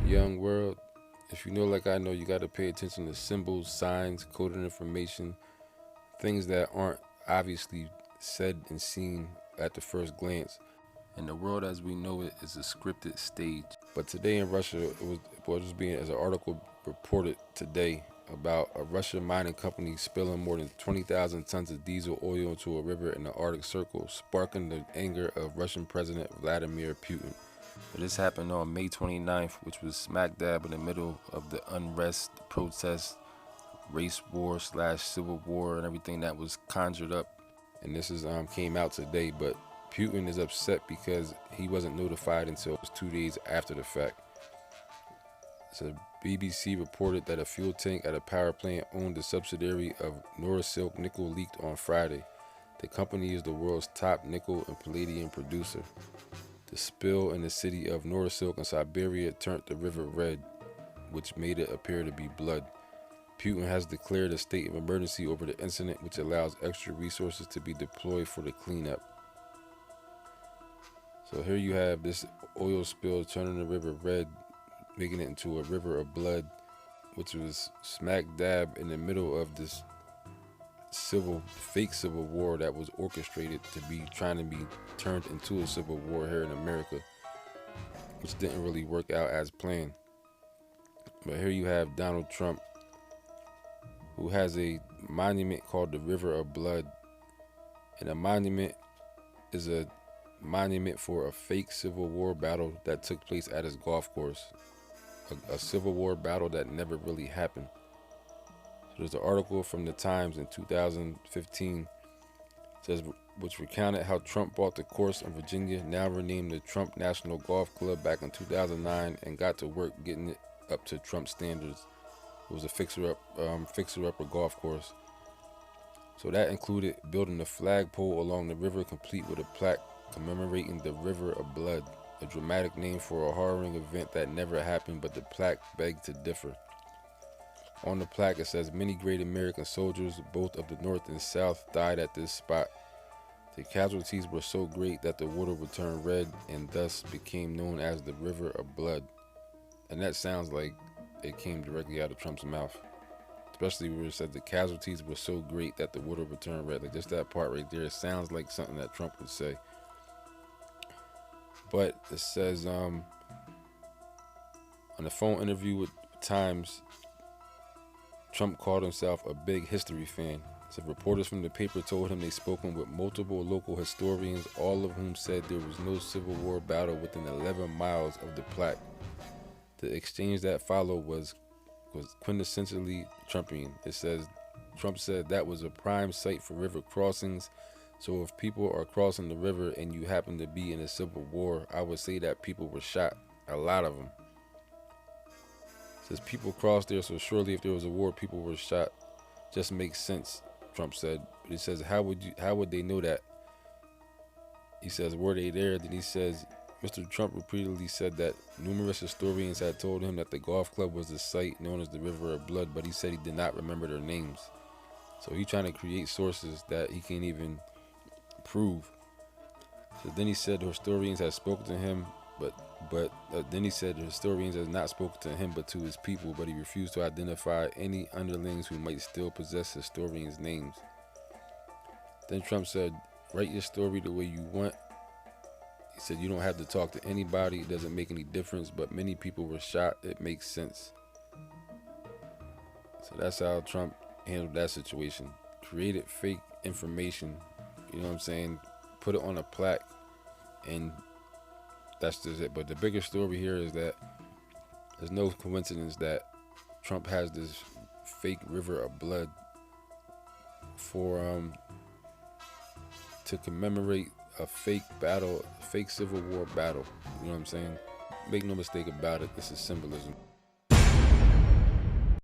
Young world, if you know like I know, you got to pay attention to symbols, signs, coded information, things that aren't obviously said and seen at the first glance. And the world as we know it is a scripted stage. But today in Russia, it was being as an article reported today about a Russian mining company spilling more than 20,000 tons of diesel oil into a river in the Arctic Circle, sparking the anger of Russian President Vladimir Putin. But this happened on May 29th, which was smack dab in the middle of the unrest, the protests, race war / civil war, and everything that was conjured up. And this is came out today, but Putin is upset because he wasn't notified until it was 2 days after the fact. So BBC reported that a fuel tank at a power plant owned a subsidiary of Norilsk Nickel leaked on Friday. The company is the world's top nickel and palladium producer. The spill in the city of Norilsk in Siberia turned the river red, which made it appear to be blood. Putin has declared a state of emergency over the incident, which allows extra resources to be deployed for the cleanup. So here you have this oil spill turning the river red, making it into a river of blood, which was smack dab in the middle of this fake civil war that was orchestrated to be trying to be turned into a civil war here in America, which didn't really work out as planned. But here you have Donald Trump, who has a monument called the River of Blood. And a monument is a monument for a fake Civil War battle that took place at his golf course. A Civil War battle that never really happened. So there's an article from the Times in 2015 says, which recounted how Trump bought the course in Virginia, now renamed the Trump National Golf Club, back in 2009, and got to work getting it up to Trump standards. It was a fixer-upper golf course. So that included building a flagpole along the river, complete with a plaque commemorating the River of Blood, a dramatic name for a harrowing event that never happened, but the plaque begged to differ. On the plaque it says, many great American soldiers, both of the North and South, died at this spot. The casualties were so great that the water would turn red and thus became known as the River of Blood. And that sounds like it came directly out of Trump's mouth. Especially where it said the casualties were so great that the water would turn red. Like, just that part right there, it sounds like something that Trump would say. But it says on a phone interview with Times, Trump called himself a big history fan. So reporters from the paper told him they'd spoken with multiple local historians, all of whom said there was no Civil War battle within 11 miles of the plaque. The exchange that followed was quintessentially Trumpian. It says, Trump said that was a prime site for river crossings. So if people are crossing the river and you happen to be in a civil war, I would say that people were shot. A lot of them. It says people crossed there, so surely if there was a war, people were shot. Just makes sense, Trump said. But he says, how would they know that? He says, were they there? Then he says, Mr. Trump repeatedly said that numerous historians had told him that the golf club was the site known as the River of Blood, but he said he did not remember their names. So he's trying to create sources that he can't even prove. So then he said historians had spoken to him, but then he said the historians had not spoken to him but to his people, but he refused to identify any underlings who might still possess historians' names. Then Trump said, write your story the way you want. He said, you don't have to talk to anybody, it doesn't make any difference, but many people were shot, it makes sense. So that's how Trump handled that situation. Created fake information, you know what I'm saying, put it on a plaque, and that's just it. But the bigger story here is that there's no coincidence that Trump has this fake River of Blood for to commemorate a fake battle, a fake Civil War battle. You know what I'm saying? Make no mistake about it, this is symbolism.